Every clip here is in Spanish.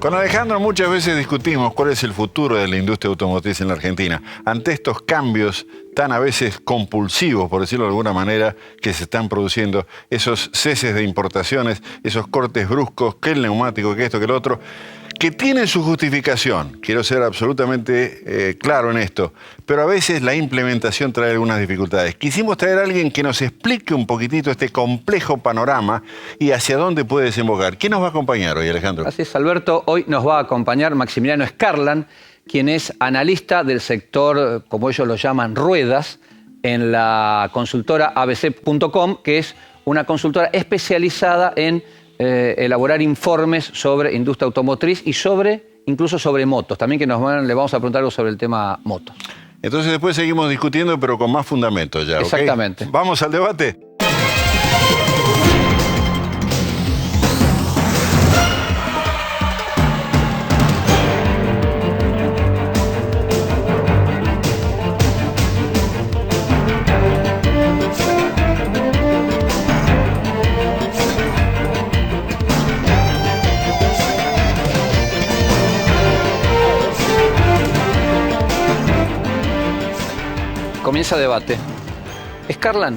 Con Alejandro muchas veces discutimos cuál es el futuro de la industria automotriz en la Argentina. Ante estos cambios tan a veces compulsivos, por decirlo de alguna manera, que se están produciendo, esos ceses de importaciones, esos cortes bruscos, que el neumático, que esto, que el otro, que tienen su justificación, quiero ser absolutamente claro en esto, pero a veces la implementación trae algunas dificultades. Quisimos traer a alguien que nos explique un poquitito este complejo panorama y hacia dónde puede desembocar. ¿Quién nos va a acompañar hoy, Alejandro? Así es, Alberto. Hoy nos va a acompañar Maximiliano Scarlan, quien es analista del sector, como ellos lo llaman, ruedas, en la consultora abc.com, que es una consultora especializada en elaborar informes sobre industria automotriz y incluso sobre motos. También que le vamos a preguntar algo sobre el tema motos. Entonces después seguimos discutiendo, pero con más fundamentos ya. Exactamente. ¿Okay? Vamos al debate. Comienza debate. Scarlan,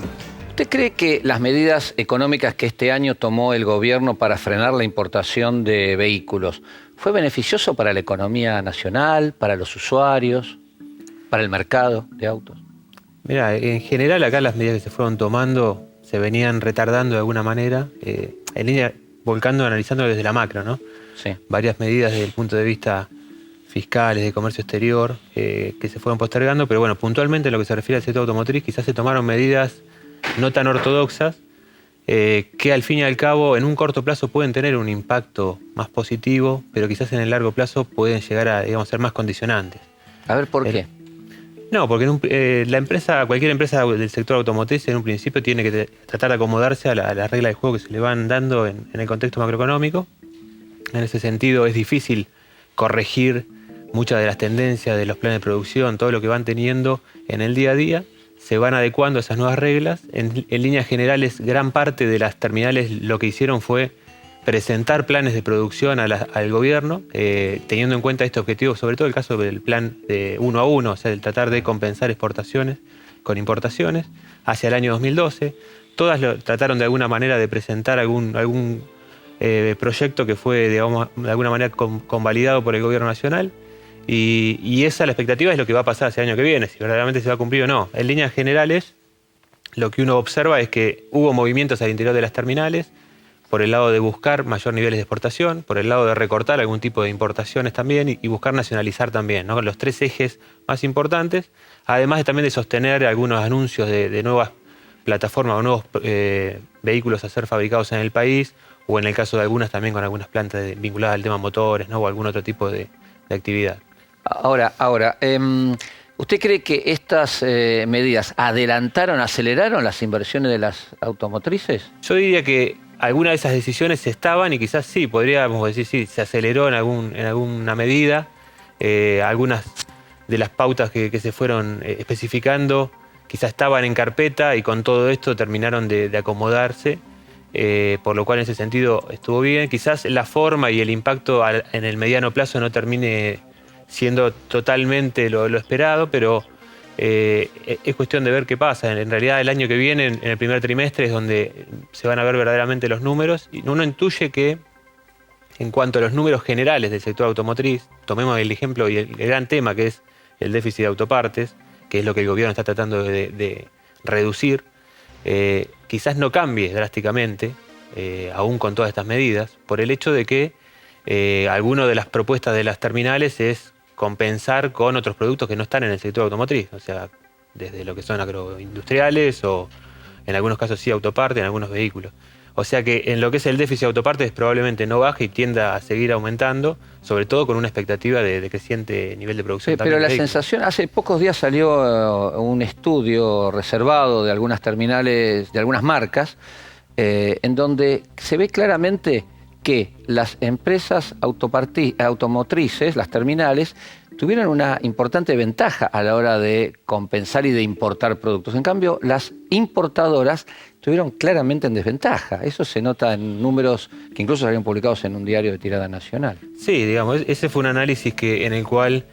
¿usted cree que las medidas económicas que este año tomó el gobierno para frenar la importación de vehículos fue beneficioso para la economía nacional, para los usuarios, para el mercado de autos? Mira, en general acá las medidas que se fueron tomando se venían retardando de alguna manera, en línea volcando, analizando desde la macro, ¿no? Sí. Varias medidas desde el punto de vista fiscales, de comercio exterior, que se fueron postergando, pero bueno, puntualmente en lo que se refiere al sector automotriz, quizás se tomaron medidas no tan ortodoxas, que al fin y al cabo en un corto plazo pueden tener un impacto más positivo, pero quizás en el largo plazo pueden llegar a, digamos, ser más condicionantes. A ver, ¿por qué? No, porque cualquier empresa del sector automotriz en un principio tiene que tratar de acomodarse a la regla de juego que se le van dando en el contexto macroeconómico. En ese sentido es difícil corregir muchas de las tendencias de los planes de producción, todo lo que van teniendo en el día a día, se van adecuando a esas nuevas reglas. En líneas generales, gran parte de las terminales lo que hicieron fue presentar planes de producción al gobierno, teniendo en cuenta este objetivo, sobre todo el caso del plan de 1 a 1, o sea, el tratar de compensar exportaciones con importaciones, hacia el año 2012. Todas trataron de alguna manera de presentar algún proyecto que fue, digamos, de alguna manera convalidado por el gobierno nacional. Y esa, la expectativa es lo que va a pasar hacia el año que viene, si verdaderamente se va a cumplir o no. En líneas generales, lo que uno observa es que hubo movimientos al interior de las terminales, por el lado de buscar mayor niveles de exportación, por el lado de recortar algún tipo de importaciones también y buscar nacionalizar también, ¿no? Los tres ejes más importantes, además también de sostener algunos anuncios de nuevas plataformas o nuevos vehículos a ser fabricados en el país, o en el caso de algunas también con algunas plantas vinculadas al tema motores, ¿no? O algún otro tipo de actividad. Ahora, ¿usted cree que estas medidas aceleraron las inversiones de las automotrices? Yo diría que algunas de esas decisiones estaban y quizás sí, podríamos decir sí, se aceleró en alguna medida. Algunas de las pautas que se fueron especificando quizás estaban en carpeta y con todo esto terminaron de acomodarse, por lo cual en ese sentido estuvo bien. Quizás la forma y el impacto en el mediano plazo no termine siendo totalmente lo esperado, pero es cuestión de ver qué pasa. En realidad el año que viene, en el primer trimestre, es donde se van a ver verdaderamente los números, y uno intuye que en cuanto a los números generales del sector automotriz, tomemos el ejemplo y el gran tema que es el déficit de autopartes, que es lo que el gobierno está tratando de reducir, quizás no cambie drásticamente, aún con todas estas medidas, por el hecho de que alguna de las propuestas de las terminales es compensar con otros productos que no están en el sector automotriz, o sea, desde lo que son agroindustriales o en algunos casos sí autopartes, en algunos vehículos. O sea que en lo que es el déficit de autopartes probablemente no baje y tienda a seguir aumentando, sobre todo con una expectativa de creciente nivel de producción. Sí, pero la sensación, hace pocos días salió un estudio reservado de algunas terminales, de algunas marcas, en donde se ve claramente que las empresas automotrices, las terminales, tuvieron una importante ventaja a la hora de compensar y de importar productos. En cambio, las importadoras estuvieron claramente en desventaja. Eso se nota en números que incluso salieron publicados en un diario de tirada nacional. Sí, digamos, ese fue un análisis en el cual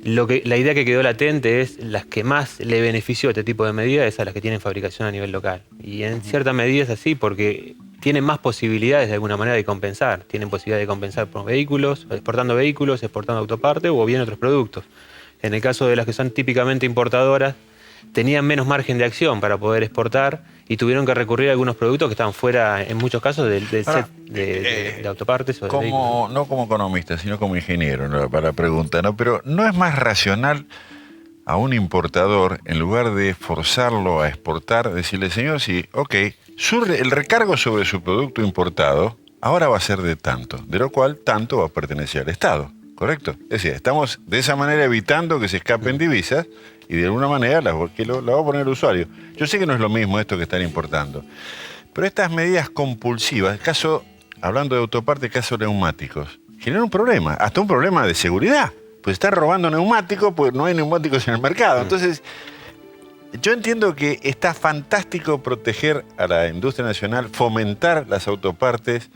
la idea que quedó latente es las que más le benefició este tipo de medidas es a las que tienen fabricación a nivel local. Y en cierta medida es así porque tienen más posibilidades de alguna manera de compensar. Tienen posibilidad de compensar por vehículos, exportando autopartes o bien otros productos. En el caso de las que son típicamente importadoras, tenían menos margen de acción para poder exportar y tuvieron que recurrir a algunos productos que estaban fuera, en muchos casos, del set de autopartes o de vehículos. No como economista, sino como ingeniero, ¿no? Para la pregunta, ¿no? Pero ¿no es más racional a un importador, en lugar de forzarlo a exportar, decirle, señor, sí, ok, el recargo sobre su producto importado ahora va a ser de tanto, de lo cual tanto va a pertenecer al Estado, ¿correcto? Es decir, estamos de esa manera evitando que se escapen divisas y de alguna manera la va a poner el usuario. Yo sé que no es lo mismo esto que están importando, pero estas medidas compulsivas, hablando de autopartes, caso neumáticos, generan un problema, hasta un problema de seguridad. Pues están robando neumáticos, pues no hay neumáticos en el mercado. Entonces, yo entiendo que está fantástico proteger a la industria nacional, fomentar las autopartes,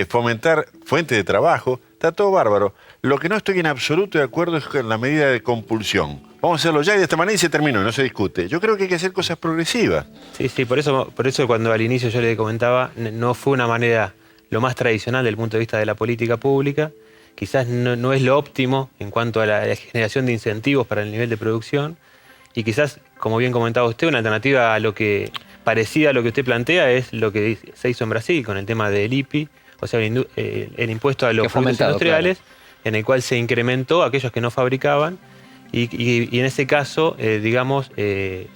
fomentar fuentes de trabajo, está todo bárbaro. Lo que no estoy en absoluto de acuerdo es con la medida de compulsión. Vamos a hacerlo ya y de esta manera y se terminó, no se discute. Yo creo que hay que hacer cosas progresivas. Sí, por eso cuando al inicio yo le comentaba, no fue una manera lo más tradicional desde el punto de vista de la política pública. Quizás no es lo óptimo en cuanto a la generación de incentivos para el nivel de producción y quizás, como bien comentaba usted, una alternativa parecida a lo que usted plantea es lo que se hizo en Brasil con el tema del IPI, o sea, el impuesto a los productos industriales, claro, en el cual se incrementó a aquellos que no fabricaban y en ese caso,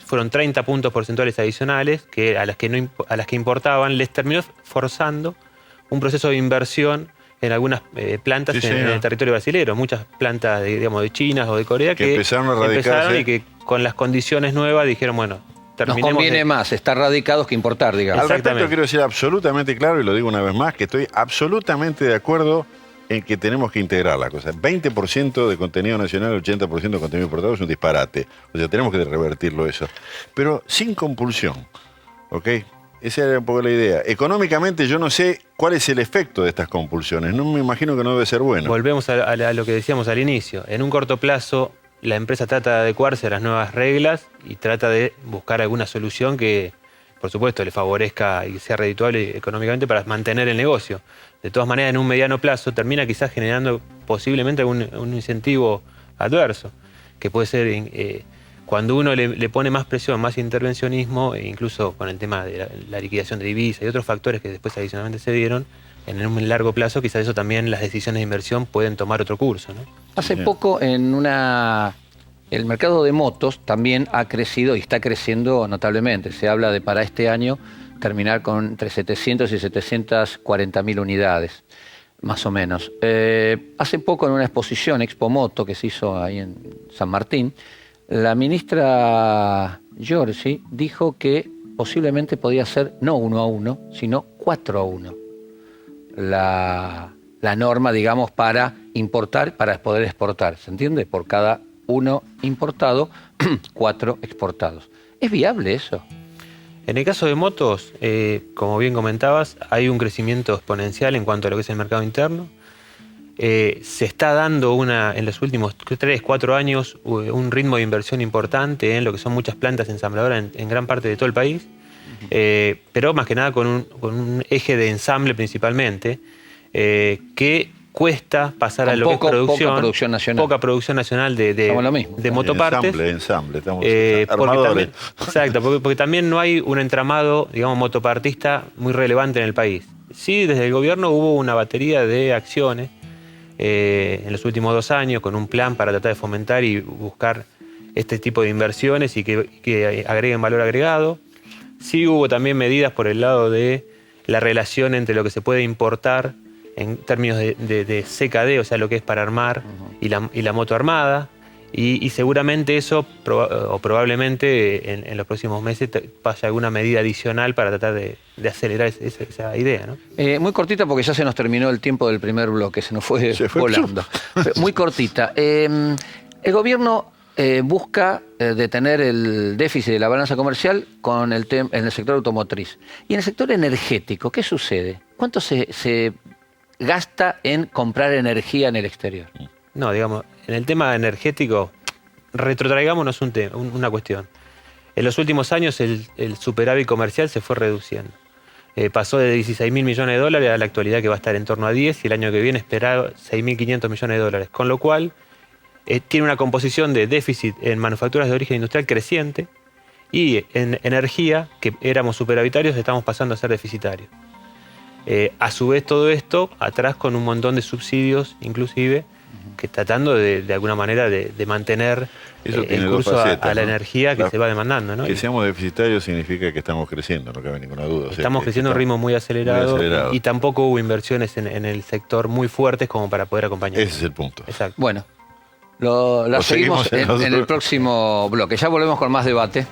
fueron 30 puntos porcentuales adicionales que a las que importaban les terminó forzando un proceso de inversión en algunas plantas en el territorio brasilero. Muchas plantas de China o de Corea que empezaron a radicarse y que con las condiciones nuevas dijeron, bueno, terminemos. Nos conviene más estar radicados que importar, digamos. Al respecto quiero decir absolutamente claro, y lo digo una vez más, que estoy absolutamente de acuerdo en que tenemos que integrar la cosa. 20% de contenido nacional, 80% de contenido importado es un disparate. O sea, tenemos que revertirlo eso. Pero sin compulsión, ¿ok? Esa era un poco la idea. Económicamente yo no sé cuál es el efecto de estas compulsiones. No me imagino que no debe ser bueno. Volvemos a lo que decíamos al inicio. En un corto plazo, la empresa trata de adecuarse a las nuevas reglas y trata de buscar alguna solución que, por supuesto, le favorezca y sea redituable económicamente para mantener el negocio. De todas maneras, en un mediano plazo termina quizás generando posiblemente un incentivo adverso, que puede ser cuando uno le pone más presión, más intervencionismo, e incluso con el tema de la liquidación de divisas y otros factores que después adicionalmente se dieron, en un largo plazo quizás eso también, las decisiones de inversión pueden tomar otro curso, ¿no? Hace poco el mercado de motos también ha crecido y está creciendo notablemente. Se habla de para este año terminar con entre 700 y 740.000 unidades, más o menos. Hace poco en una exposición, Expo Moto, que se hizo ahí en San Martín, la ministra Giorgi dijo que posiblemente podía ser no 1-1, sino 4-1. La norma, digamos, para importar, para poder exportar. ¿Se entiende? Por cada 1 importado, 4 exportados. ¿Es viable eso? En el caso de motos, como bien comentabas, hay un crecimiento exponencial en cuanto a lo que es el mercado interno. Se está dando en los últimos 3-4 años un ritmo de inversión importante en lo que son muchas plantas ensambladoras en gran parte de todo el país, pero más que nada con un eje de ensamble principalmente, que cuesta pasar a lo que es producción. Poca producción nacional de motopartes. Ensamble, estamos armadores. Porque también no hay un entramado, digamos, motopartista muy relevante en el país. Sí, desde el gobierno hubo una batería de acciones en los últimos 2 años con un plan para tratar de fomentar y buscar este tipo de inversiones y que agreguen valor agregado. Sí hubo también medidas por el lado de la relación entre lo que se puede importar en términos de CKD, o sea, lo que es para armar, y la moto armada, Y seguramente eso, probablemente en los próximos meses, vaya alguna medida adicional para tratar de acelerar esa idea, ¿no? Muy cortita porque ya se nos terminó el tiempo del primer bloque, se nos fue volando. Muy cortita. El gobierno busca detener el déficit de la balanza comercial en el sector automotriz. Y en el sector energético, ¿qué sucede? ¿Cuánto se gasta en comprar energía en el exterior? No, digamos, en el tema energético, retrotraigámonos una cuestión. En los últimos años el superávit comercial se fue reduciendo. Pasó de 16.000 millones de dólares a la actualidad que va a estar en torno a 10 y el año que viene esperado 6.500 millones de dólares. Con lo cual tiene una composición de déficit en manufacturas de origen industrial creciente y en energía, que éramos superavitarios, estamos pasando a ser deficitarios. A su vez todo esto atrás con un montón de subsidios inclusive, que tratando de alguna manera de mantener el curso a la energía que se va demandando, ¿no? Que seamos deficitarios significa que estamos creciendo, no cabe ninguna duda. Estamos creciendo a un ritmo muy acelerado. Y tampoco hubo inversiones en el sector muy fuertes como para poder acompañar. Ese es el punto. Exacto. Bueno, lo seguimos en el próximo bloque. Ya volvemos con más debate.